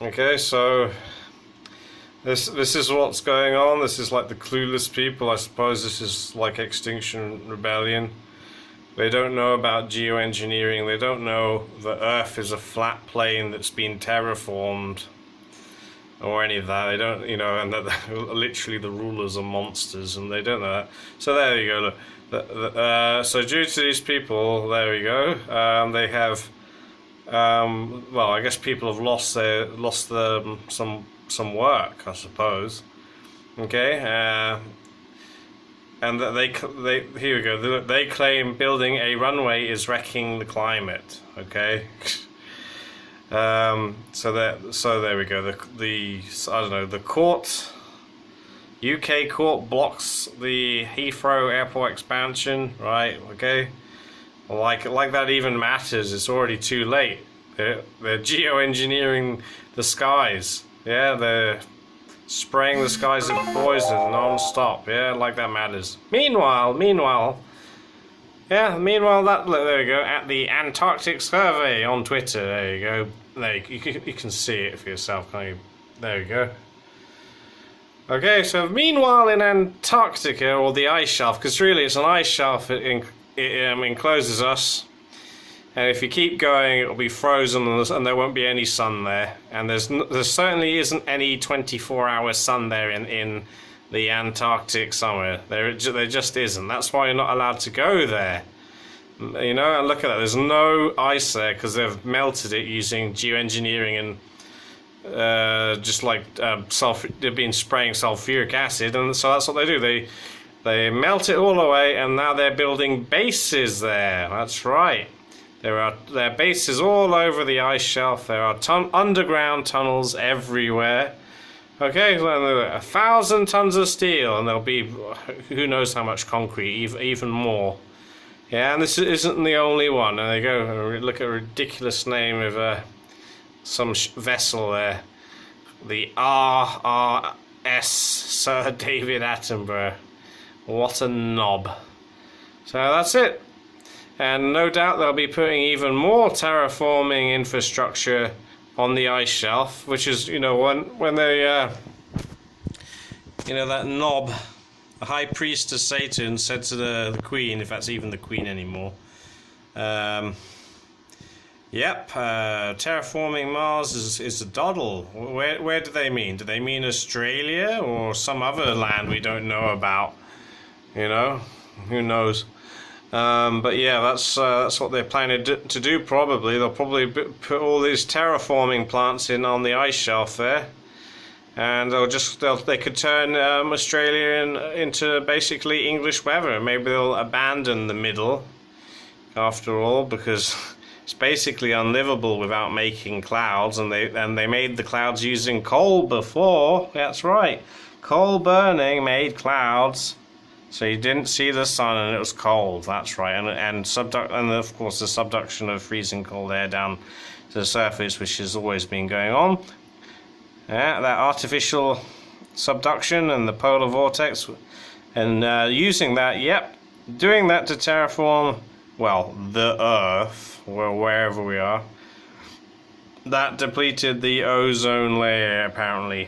Okay, so this is what's going on. This is like the clueless people. I suppose this is like Extinction Rebellion. They don't know about geoengineering. They don't know that Earth is a flat plane that's been terraformed or any of that. They don't, you know, and that literally the rulers are monsters, and they don't know that. So there you go. Look. So due to these people, there we go. They have, well, I guess people have lost some work, I suppose. Okay. And that they here we go. They claim building a runway is wrecking the climate. Okay. So there we go. The I don't know, the court, UK court blocks the Heathrow Airport expansion. Right. Okay. Like that even matters. It's already too late. They're geoengineering the skies. Yeah. They're spraying the skies with poison non-stop. Yeah, like that matters. Meanwhile, yeah, that, there we go, at the Antarctic Survey on Twitter. There you go. There you can see it for yourself, can't you? There you go. Okay, so meanwhile in Antarctica, or the ice shelf, because really it's an ice shelf, it encloses us. And if you keep going, it'll be frozen, and there won't be any sun there. And there certainly isn't any 24-hour sun there in the Antarctic summer. There just isn't. That's why you're not allowed to go there. You know, and look at that. There's no ice there because they've melted it using geoengineering and just like they've been spraying sulfuric acid, and so that's what they do. They melt it all away, and now they're building bases there. That's right. There are bases all over the ice shelf. There are underground tunnels everywhere. Okay, so 1,000 tons of steel, and there'll be who knows how much concrete, even more. Yeah, and this isn't the only one. And there you go. Look at a ridiculous name of some vessel there, the RRS Sir David Attenborough. What a knob! So that's it. And no doubt they'll be putting even more terraforming infrastructure on the ice shelf, which is, you know, when they, you know, that knob, the high priest of Satan, said to the queen, if that's even the queen anymore, yep, terraforming Mars is a doddle. Where do they mean? Do they mean Australia or some other land we don't know about? You know, who knows? But yeah, that's what they're planning to do. Probably they'll probably put all these terraforming plants in on the ice shelf there, and they could turn Australia into basically English weather. Maybe they'll abandon the middle after all, because it's basically unlivable without making clouds, and they made the clouds using coal before. That's right, coal burning made clouds. So you didn't see the sun, and it was cold. That's right, and of course the subduction of freezing cold air down to the surface, which has always been going on. Yeah, that artificial subduction and the polar vortex, and using that, yep, doing that to terraform, well, the Earth, or wherever we are. That depleted the ozone layer, apparently,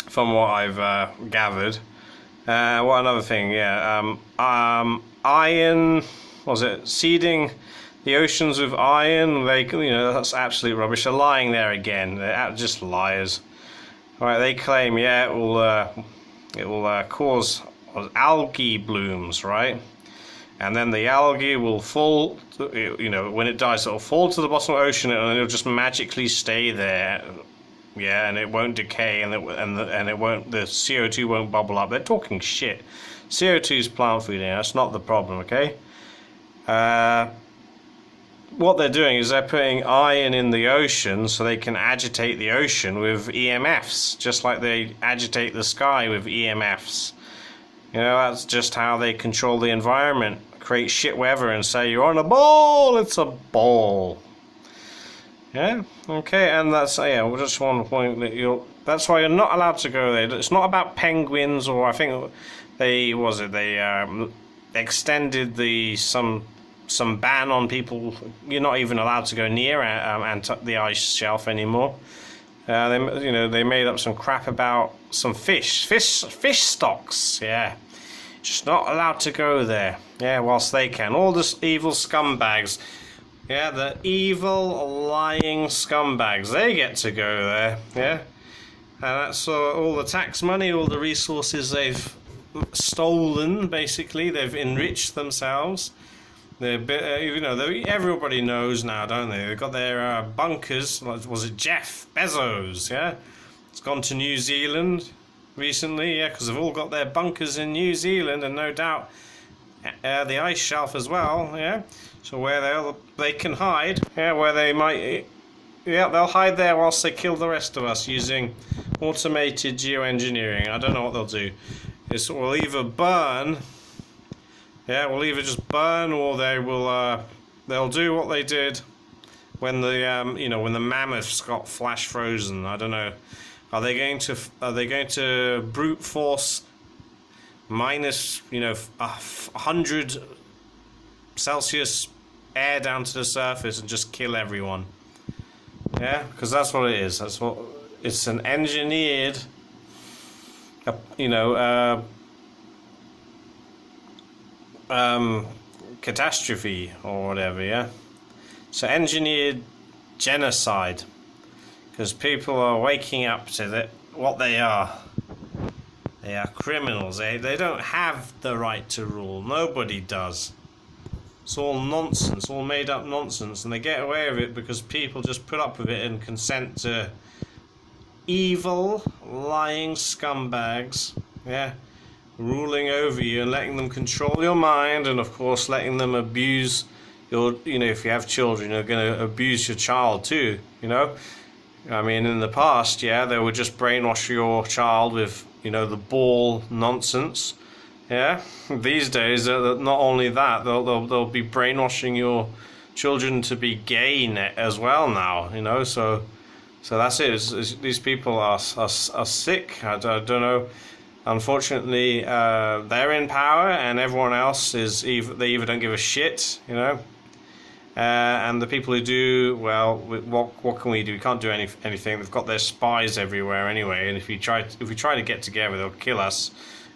from what I've gathered. What another thing? Yeah, iron. Was it seeding the oceans with iron? That's absolute rubbish. They're lying there again. They're just liars. All right, they claim, yeah, it will cause algae blooms, right? And then the algae will fall. When it dies, it'll fall to the bottom of the ocean, and it'll just magically stay there. Yeah, and it won't decay, and it won't. The CO2 won't bubble up. They're talking shit. CO2 is plant food. That's not the problem. Okay. What they're doing is they're putting iron in the ocean so they can agitate the ocean with EMFs, just like they agitate the sky with EMFs. You know, that's just how they control the environment. Create shit weather and say you're on a ball. It's a ball. Yeah, okay, and that's, yeah, we just want to point that that's why you're not allowed to go there. It's not about penguins, or I think they extended some some ban on people. You're not even allowed to go near the ice shelf anymore. They made up some crap about some fish stocks. Yeah, just not allowed to go there. Yeah, whilst they can. All this evil scumbags. Yeah, the evil, lying scumbags. They get to go there. Yeah, and that's all the tax money, all the resources they've stolen. Basically, they've enriched themselves. Everybody knows now, don't they? They've got their bunkers. Was it Jeff Bezos? Yeah, it's gone to New Zealand recently. Yeah, because they've all got their bunkers in New Zealand, and no doubt the ice shelf as well. Yeah, so where they can hide. Yeah, where they might. Yeah, they'll hide there whilst they kill the rest of us using automated geoengineering. I don't know what they'll do. We'll either burn. Yeah, we'll either just burn, or they'll do what they did when when the mammoths got flash frozen. I don't know. Are they going to brute force minus 100 Celsius air down to the surface and just kill everyone? Yeah, because that's what it is. It's an engineered catastrophe or whatever. Yeah, so engineered genocide, because people are waking up to what they are. They are criminals. They don't have the right to rule. Nobody does. It's all nonsense, all made up nonsense, and they get away with it because people just put up with it and consent to evil, lying scumbags, yeah, ruling over you and letting them control your mind, and of course letting them abuse your, if you have children, you're going to abuse your child too, I mean, in the past, yeah, they would just brainwash your child with, the ball nonsense. Yeah, these days, not only that, they'll be brainwashing your children to be gay as well now. So that's it. These people are sick. I don't know. Unfortunately, they're in power, and everyone else they either don't give a shit, and the people who do, well, what can we do? We can't do anything. They've got their spies everywhere anyway, and if we try to get together, they'll kill us.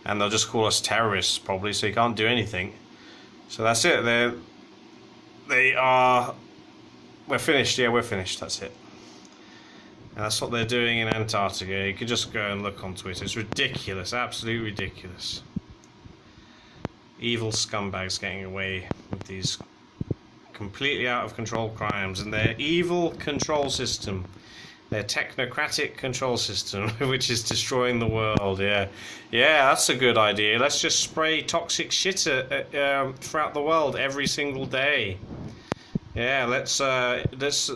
And they'll just call us terrorists, probably, so you can't do anything. So that's it. We're finished. Yeah, we're finished. That's it. And that's what they're doing in Antarctica. You can just go and look on Twitter. It's ridiculous. Absolutely ridiculous. Evil scumbags getting away with these completely out of control crimes. And their evil control system. Their technocratic control system, which is destroying the world. Yeah, that's a good idea. Let's just spray toxic shit throughout the world every single day. Yeah, let's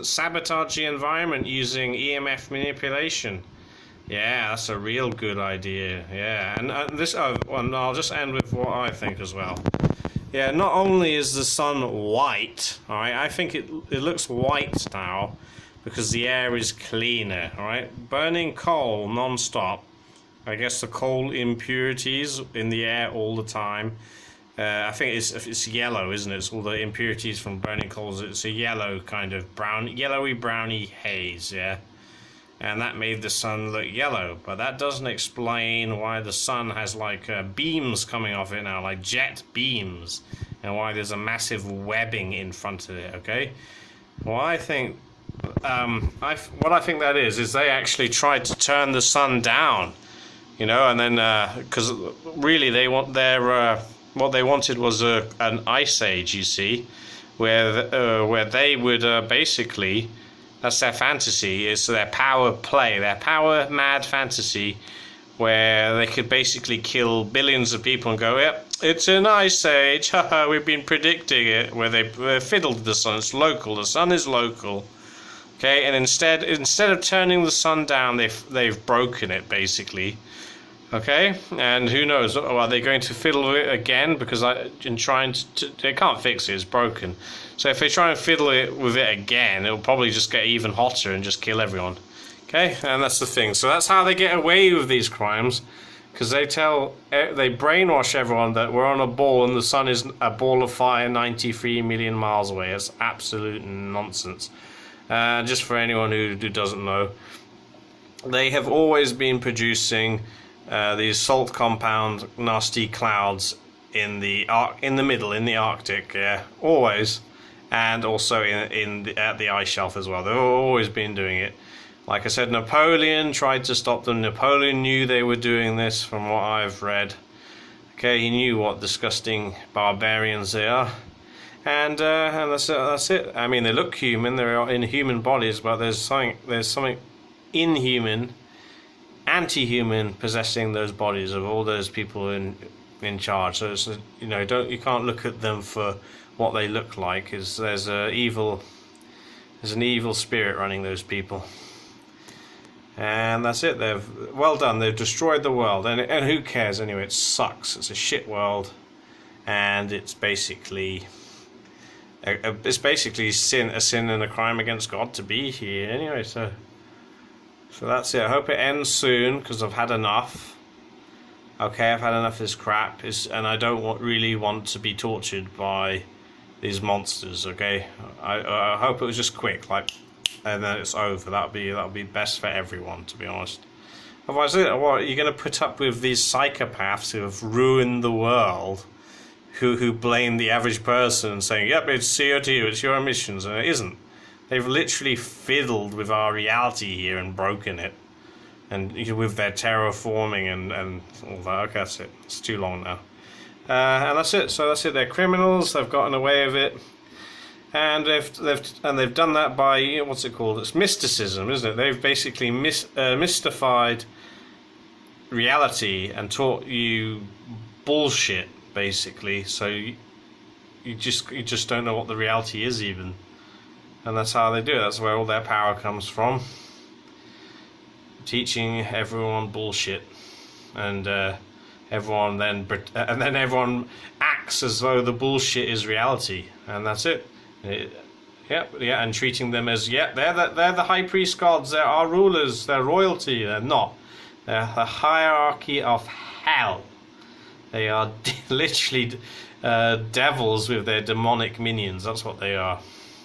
sabotage the environment using EMF manipulation. Yeah, that's a real good idea. Yeah, and I'll just end with what I think as well. Yeah, not only is the sun white, all right, I think it looks white now, because the air is cleaner, alright? Burning coal non-stop, I guess the coal impurities in the air all the time. I think it's yellow, isn't it? It's all the impurities from burning coals. It's a yellow kind of yellowy browny haze, yeah? And that made the sun look yellow, but that doesn't explain why the sun has like beams coming off it now, like jet beams, and why there's a massive webbing in front of it, okay? Well, I think what I think that is they actually tried to turn the sun down, and then because really what they wanted was an ice age, you see, where they would basically, that's their fantasy, is their power play, their power mad fantasy, where they could basically kill billions of people and go, yep, it's an ice age, haha, we've been predicting it, where they fiddled the sun. It's local, the sun is local. Okay, and instead of turning the sun down, they've broken it basically. Okay, and who knows? Are they going to fiddle with it again? Because they can't fix it. It's broken. So if they try and fiddle with it again, it'll probably just get even hotter and just kill everyone. Okay, and that's the thing. So that's how they get away with these crimes. because they brainwash everyone that we're on a ball and the sun is a ball of fire 93 million miles away. It's absolute nonsense. Just for anyone who doesn't know, they have always been producing these salt compound nasty clouds in the middle, in the Arctic, yeah, always, and also at the ice shelf as well. They've always been doing it. Like I said, Napoleon tried to stop them. Napoleon knew they were doing this, from what I've read. Okay, he knew what disgusting barbarians they are, and that's it. I mean, they look human. They're in human bodies, but there's something inhuman, anti-human possessing those bodies of all those people in charge. So it's, you can't look at them for what they look like. There's an evil spirit running those people. And that's it. Well done. They've destroyed the world, and who cares anyway? It sucks. It's a shit world, and it's basically a sin and a crime against God to be here anyway. So that's it. I hope it ends soon, because I've had enough. Okay, I've had enough of this crap, and I don't really want to be tortured by these monsters. Okay, I hope it was just quick, and then it's over. That'll be best for everyone, to be honest. Otherwise, what, you're going to put up with these psychopaths who have ruined the world, who blame the average person, saying, "Yep, it's CO2, it's your emissions," and it isn't. They've literally fiddled with our reality here and broken it, and with their terraforming and all that. Okay, that's it. It's too long now, and that's it. So that's it. They're criminals. They've gotten away with it. And they've done that by, what's it called? It's mysticism, isn't it? They've basically mystified reality and taught you bullshit, basically. So you just don't know what the reality is even, and that's how they do it. That's where all their power comes from. Teaching everyone bullshit, and everyone everyone acts as though the bullshit is reality, and that's it. And treating them as they're the high priest gods, they're our rulers, they're royalty. They're not. They're the hierarchy of hell. They are literally devils with their demonic minions. That's what they are.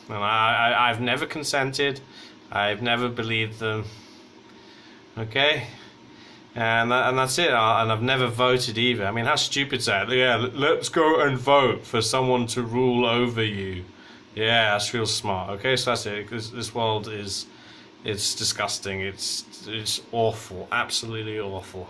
And I've never consented. I've never believed them. Okay. And that's it. And I've never voted either. I mean, how stupid's that? Yeah, let's go and vote for someone to rule over you. Yeah, that's real smart. Okay, so that's it. Because this world it's disgusting. It's awful. Absolutely awful.